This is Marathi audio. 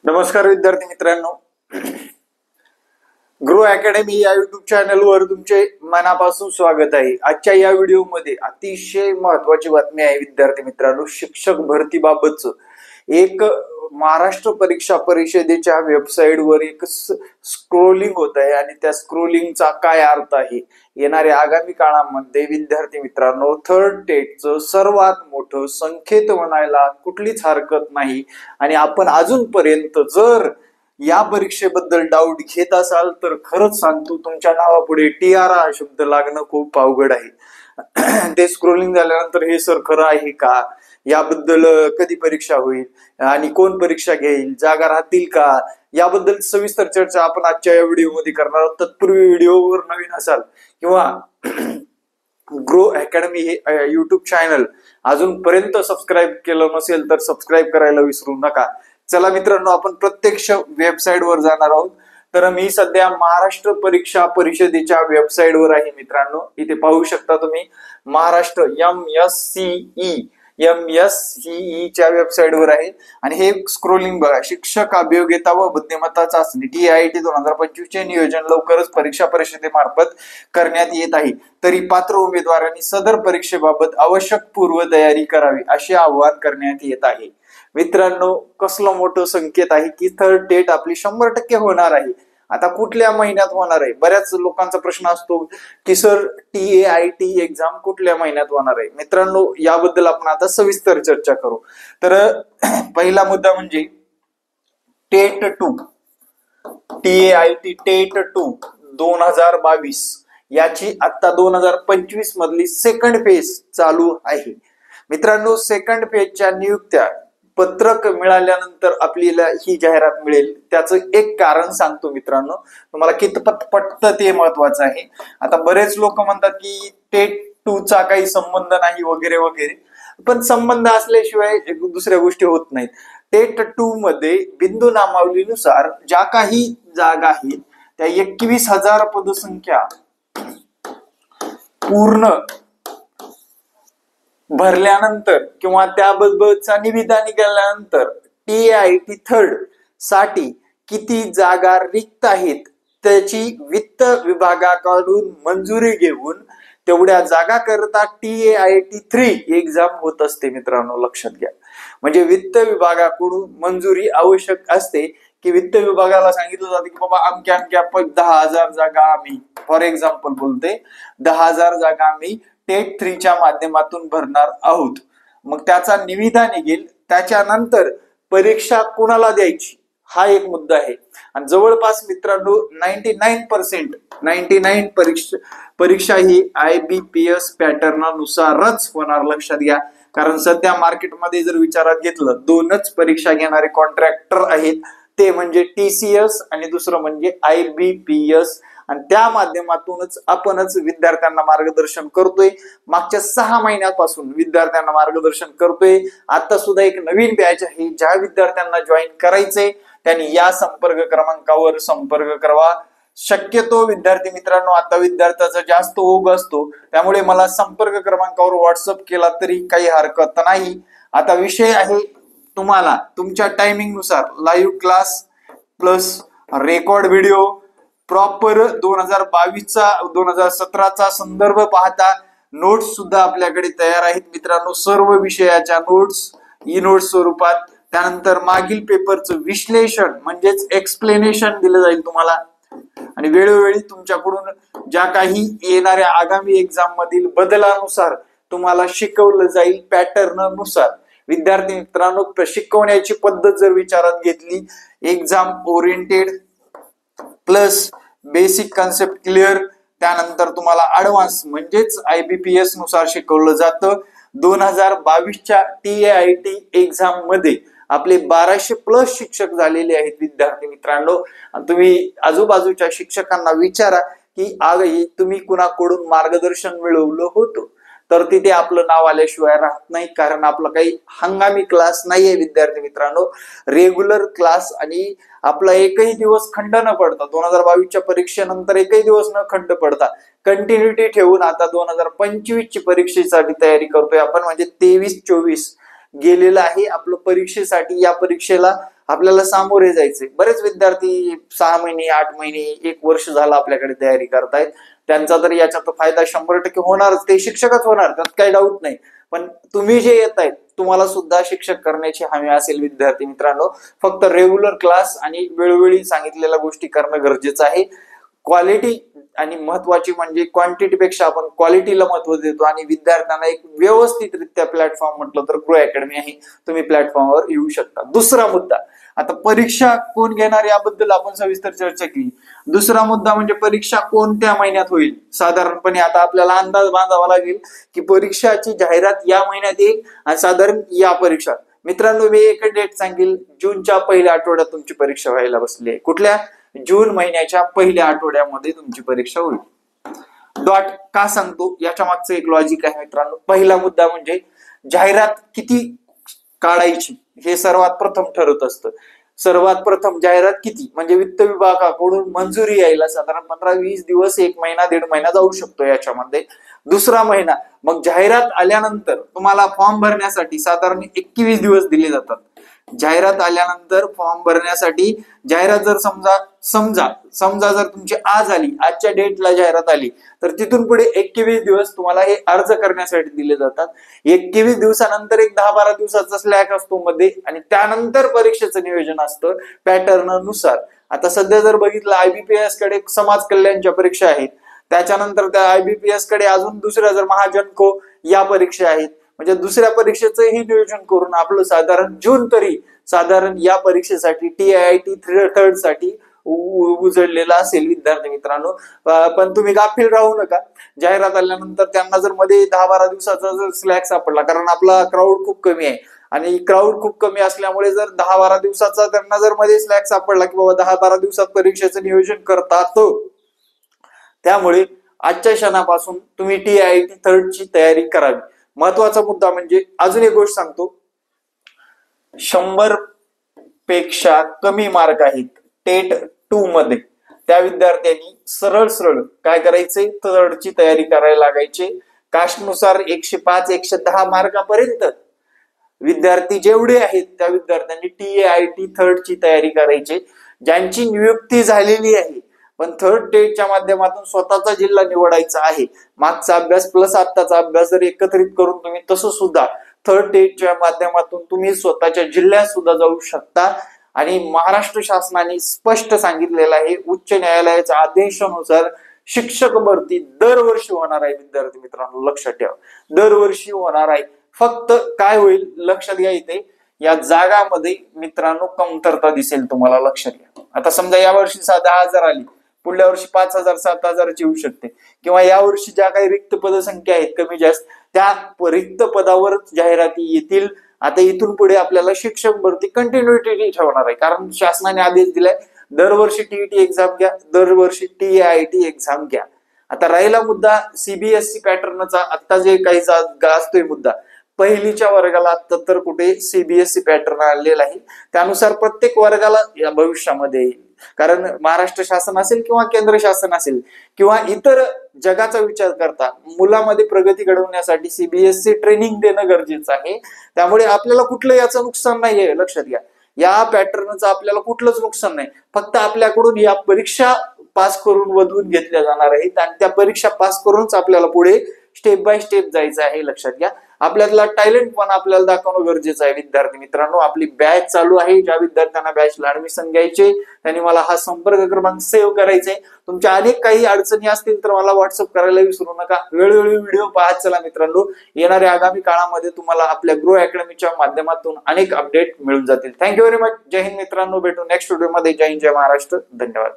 नमस्कार विद्यार्थी मित्रांनो, ग्रो अकॅडमी या युट्यूब चॅनलवर तुमचे मनापासून स्वागत आहे। आजच्या या व्हिडिओमध्ये अतिशय महत्त्वाची बातमी आहे विद्यार्थी मित्रांनो। शिक्षक भरतीबाबतच एक महाराष्ट्र परीक्षा परिषदेच्या वेबसाईटवर एक स्क्रोलिंग होत आहे आणि त्या स्क्रोलिंगचा काय अर्थ आहे। येणाऱ्या आगामी काळामध्ये विद्यार्थी मित्रांनो थर्ड टेटचं सर्वात मोठं संकेत म्हणायला कुठलीच हरकत नाही। आणि आपण अजूनपर्यंत जर या परीक्षेबद्दल डाऊट घेत असाल तर खरंच सांगतो, तुमच्या नावापुढे TR हा शब्द लागणं खूप अवघड आहे। ते स्क्रोलिंग झाल्यानंतर हे सर खरं आहे का, याबद्दल कधी परीक्षा होईल आणि कोण परीक्षा घेईल, जागा राहतील का, याबद्दल सविस्तर चर्चा आपण आजच्या या व्हिडिओमध्ये करणार आहोत। तत्पूर्वी व्हिडिओवर नवीन असाल किंवा ग्रो अकॅडमी हे युट्यूब चॅनल अजूनपर्यंत सबस्क्राईब केलं नसेल तर सबस्क्राईब करायला विसरू नका। चला मित्रांनो, आपण प्रत्यक्ष वेबसाईटवर जाणार आहोत। तर मी सध्या महाराष्ट्र परीक्षा परिषदेच्या वेबसाईटवर आहे मित्रांनो। इथे पाहू शकता तुम्ही महाराष्ट्र MSCE च्या वेबसाईटवर आहे आणि हे स्क्रोलिंग बघा, शिक्षक अभियोग्यता व बुद्धिमत्ता चाचणी TIT 2025 चे नियोजन लवकरच परीक्षा परिषदेमार्फत करण्यात येत आहे। तरी पात्र उमेदवारांनी सदर परीक्षेबाबत आवश्यक पूर्वतयारी करावी असे आवाहन करण्यात येत आहे। मित्रांनो, कसलं मोठं संकेत आहे की थर्ड डेट आपली 100% होणार आहे। आता कुठल्या महिन्यात होणार आहे, बऱ्याच लोकांचा प्रश्न असतो की सर TAIT एक्झाम कुठल्या महिन्यात होणार आहे। मित्रांनो, याबद्दल आपण आता सविस्तर चर्चा करू। तर पहिला मुद्दा म्हणजे टेट 2 TAIT टेट 2 2022 याची आता 2025 मधली सेकंड फेज चालू आहे। मित्रांनो, सेकंड फेजच्या नियुक्त्या पत्रक मिळाल्यानंतर आपल्याला ही जाहिरात मिळेल। त्याचं एक कारण सांगतो मित्रांनो, तुम्हाला कितपत पटतं ते महत्वाचं आहे। आता बरेच लोक म्हणतात की टेट 2 चा काही संबंध नाही वगैरे वगैरे, पण संबंध असल्याशिवाय दुसऱ्या गोष्टी होत नाहीत। टेट 2 मध्ये बिंदू नामावलीनुसार ज्या काही जागा आहेत त्या 21,000 पदसंख्या पूर्ण भरल्यानंतर किंवा त्याबद्दलचा निविदा निघाल्यानंतर TAIT थर्ड साठी किती जागा रिक्त आहेत त्याची वित्त विभागाकडून मंजुरी घेऊन तेवढ्या जागा करता TAIT 3 एक्झाम होत असते। मित्रांनो, लक्षात घ्या, म्हणजे वित्त विभागाकडून मंजुरी आवश्यक असते की वित्त विभागाला सांगितलं जातं की बाबा अमक्या अमक्या 10,000 जागा आम्ही, फॉर एक्झाम्पल बोलते, 10,000 जागा आम्ही टेट 3 च्या माध्यमातून भरणार आहोत। मग त्याचा निविदा निघेल, त्याच्यानंतर परीक्षा कुणाला द्यायची हा एक मुद्दा आहे। आणि जवळपास मित्रांनो 99% परीक्षा ही IBPS पॅटर्ननुसारच होणार, लक्षात घ्या। कारण सध्या मार्केटमध्ये जर विचारात घेतलं, दोनच परीक्षा घेणारे कॉन्ट्रॅक्टर आहेत, ते म्हणजे TCS आणि दुसरं म्हणजे IBPS, आणि त्या माध्यमातूनच आपणच विद्यार्थ्यांना मार्गदर्शन करतोय। मागच्या 6 महिन्यापासून विद्यार्थ्यांना मार्गदर्शन करतोय। आता सुद्धा एक नवीन बॅच आहे, ज्या विद्यार्थ्यांना जॉईन करायचंय त्यांनी या संपर्क क्रमांकावर संपर्क करावा। शक्यतो विद्यार्थी मित्रांनो, आता विद्यार्थ्याचा जास्त ओघ असतो, त्यामुळे मला संपर्क क्रमांकावर व्हॉट्सअप केला तरी काही हरकत नाही। आता विषय आहे तुम्हाला तुमच्या टायमिंग नुसार live class plus record video proper 2022चा 2017चा संदर्भ पाहता नोट्स सुद्धा आपल्याकडे तयार आहेत मित्रांनो। सर्व विषयाच्या नोट्स ई नोट्स स्वरूपात, त्यानंतर मागील पेपरचं विश्लेषण म्हणजेच एक्सप्लेनेशन दिलं जाईल तुम्हाला, आणि वेळोवेळी तुमच्याकडून ज्या काही येणाऱ्या आगामी एक्झाम मधील बदलानुसार तुम्हाला शिकवलं जाईल पॅटर्न नुसार। विद्यार्थी मित्रांनो, शिकवण्याची पद्धत जर विचारात घेतली, exam oriented plus basic concept clear, त्यानंतर तुम्हाला ऍडव्हान्स म्हणजेच IBPS नुसार शिकवलं जातं। 2022च्या TAIT एक्झाम मध्ये आपले 1200+ शिक्षक झालेले आहेत विद्यार्थी मित्रांनो। तुम्ही आजूबाजूच्या शिक्षकांना विचारा की तुम्ही कुणाकडून मार्गदर्शन मिळवलं होतं, तर तिथे आपलं नाव आल्याशिवाय राहत नाही, कारण आपला काही हंगामी क्लास नाहीये विद्यार्थी मित्रांनो, रेग्युलर क्लास। आणि आपला एकही दिवस खंड न पडता 2022च्या परीक्षेनंतर एकही दिवस न खंड पडता कंटिन्युटी ठेवून आता 2025 ची परीक्षेसाठी तयारी करतोय आपण, म्हणजे 23-24 गेलेलं आहे आपलं परीक्षेसाठी। या परीक्षेला आपल्याला सामोरे जायचे. बरेच विद्यार्थी 6 महिने, 8 महिने, 1 वर्ष झालं आपल्याकडे तयारी करतायत. त्यांचा तर याच्यात फायदा 100% होणारच. ते शिक्षकच होणार, त्यात काही डाऊट नाही. पण तुम्ही जे येत आहेत तुम्हाला सुद्धा शिक्षक करण्याची हमी असेल विद्यार्थी मित्रांनो. फक्त रेग्युलर क्लास आणि वेळोवेळी सांगितलेल्या गोष्टी करणं गरजेचं आहे. क्वालिटी आणि महत्वाची म्हणजे क्वांटिटीपेक्षा आपण क्वालिटीला महत्व देतो आणि विद्यार्थ्यांना एक व्यवस्थितरित्या प्लॅटफॉर्म म्हटलं तर ग्रो अकॅडमी आहे. तुम्ही प्लॅटफॉर्मवर येऊ शकता. दुसरा मुद्दा, आता परीक्षा कोण घेणार याबद्दल आपण सविस्तर चर्चा केली. दुसरा मुद्दा म्हणजे परीक्षा कोणत्या महिन्यात होईल. साधारणपणे आता आपल्याला अंदाज बांधावा लागेल की परीक्षाची जाहिरात या महिन्यात येईल आणि साधारण या परीक्षा. मित्रांनो मी एक डेट सांगेल, जूनच्या पहिल्या आठवड्यात तुमची परीक्षा व्हायला बसली आहे. कुठल्या? जून महिन्याच्या पहिल्या आठवड्यामध्ये तुमची परीक्षा होईल. डॉट का सांगतो याच्या मागचं एक लॉजिक आहे मित्रांनो. पहिला मुद्दा म्हणजे जाहिरात किती काढायची हे सर्वात प्रथम ठरत असतं. सर्वात प्रथम जाहिरात किती म्हणजे वित्त विभागाकडून मंजुरी यायला साधारण 15-20 दिवस, 1 महिना, 1.5 महिना जाऊ शकतो याच्यामध्ये. दुसरा महिना, मग जाहिरात आल्यानंतर तुम्हाला फॉर्म भरण्यासाठी साधारण 21 दिवस दिले जातात. जाहिरात आल्यानंतर फॉर्म भरण्यासाठी जाहिरात जर समजा जर तुमची आज आली, आजच्या डेटला जाहिरात आली, तर तिथून पुढे 21 दिवस तुम्हाला हे अर्ज करण्यासाठी दिले जातात. 21 दिवसानंतर एक 10-12 दिवसाचा स्लॅक असतो मध्ये आणि त्यानंतर परीक्षेचं नियोजन असतं पॅटर्न नुसार. आता सध्या जर बघितलं IBPS कडे समाज कल्याणच्या परीक्षा आहेत, त्याच्यानंतर त्या IBPS कडे अजून दुसऱ्या जर महाजनको या परीक्षा आहेत. म्हणजे दुसऱ्या परीक्षेचंही नियोजन करून आपलं साधारण जून तरी साधारण या परीक्षेसाठी TIIT थर्ड साठी उजळलेला असेल विद्यार्थी मित्रांनो. पण तुम्ही गाफील राहू नका. जाहिरात आल्यानंतर त्यांना जर मध्ये 10-12 दिवसाचा जर स्लॅक सापडला, कारण आपला क्राऊड खूप कमी आहे आणि क्राऊड खूप कमी असल्यामुळे जर 10-12 दिवसाचा त्यांना जर मध्ये स्लॅक सापडला की बाबा 10-12 दिवसात परीक्षेचं नियोजन करतात, त्यामुळे आजच्या क्षणापासून तुम्ही TIIT थर्ड ची तयारी करावी. महत्वाचा मुद्दा म्हणजे अजून एक गोष्ट सांगतो, 100 पेक्षा कमी मार्क आहेत टेट 2 मध्ये, त्या विद्यार्थ्यांनी सरळ काय करायचे, थर्डची तयारी करायला लागायचे. कास्टनुसार 105, 110 मार्कापर्यंत विद्यार्थी जेवढे आहेत त्या विद्यार्थ्यांनी TIIT थर्डची तयारी करायची. ज्यांची नियुक्ती झालेली आहे पण थर्ड टेटच्या माध्यमातून स्वतःचा जिल्हा निवडायचा आहे, मागचा अभ्यास प्लस आत्ताचा अभ्यास जर एकत्रित करून तुम्ही तसं सुद्धा थर्ड टेटच्या माध्यमातून तुम्ही स्वतःच्या जिल्ह्यात सुद्धा जाऊ शकता. आणि महाराष्ट्र शासनाने स्पष्ट सांगितलेलं आहे, उच्च न्यायालयाच्या आदेशानुसार शिक्षक भरती दरवर्षी होणार आहे. विद्यार्थी मित्रांनो लक्षात ठेवा, दरवर्षी होणार आहे. फक्त काय होईल लक्षात घ्या, इथे या जागामध्ये मित्रांनो कमतरता दिसेल तुम्हाला, लक्षात घ्या. आता समजा या वर्षी 10,000 आली, पुढल्या वर्षी 5,000, 7,000 येऊ शकते, किंवा या वर्षी ज्या काही रिक्त पदसंख्या आहेत कमी जास्त, त्या रिक्त पदावर जाहिराती येतील. आता इथून पुढे आपल्याला शिक्षक भरती कंटिन्युटी ठेवणार आहे, कारण शासनाने आदेश दिलाय दरवर्षी TET एक्झाम घ्या, दरवर्षी TIIT एक्झाम घ्या. आता राहिला मुद्दा CBSE पॅटर्नचा. आता जे काही गाजतोय मुद्दा, पहिलीच्या वर्गाला आता तर कुठे CBSE पॅटर्न आलेला आहे, त्यानुसार प्रत्येक वर्गाला या भविष्यामध्ये येईल. कारण महाराष्ट्र शासन असेल किंवा केंद्र शासन असेल किंवा इतर जगाचा विचार करता मुलामध्ये प्रगती घडवण्यासाठी CBSE ट्रेनिंग देणं गरजेचं आहे. त्यामुळे आपल्याला कुठलं याचं नुकसान नाहीये, लक्षात घ्या. या पॅटर्नचं आपल्याला कुठलंच नुकसान नाही, फक्त आपल्याकडून या परीक्षा पास करून वधवून घेतल्या जाणार आहेत आणि त्या परीक्षा पास करूनच आपल्याला पुढे स्टेप बाय स्टेप जायचं आहे. लक्षात घ्या, आपल्याला टॅलेंट पण आपल्याला दाखवणं गरजेचं आहे. विद्यार्थी मित्रांनो आपली बॅच चालू आहे. ज्या विद्यार्थ्यांना बॅचला ऍडमिशन घ्यायचे त्यांनी मला हा संपर्क क्रमांक सेव्ह करायचा आहे. तुमच्या अनेक काही अडचणी असतील तर मला व्हॉट्सअप करायला विसरू नका. वेळोवेळी व्हिडिओ पाहत चला मित्रांनो. येणाऱ्या आगामी काळामध्ये तुम्हाला आपल्या ग्रो अकॅडमीच्या माध्यमातून अनेक अपडेट मिळून जातील. Thank you very much. जय हिंद मित्रांनो, भेटू नेक्स्ट व्हिडिओ मध्ये. जय हिंद, जय महाराष्ट्र. धन्यवाद.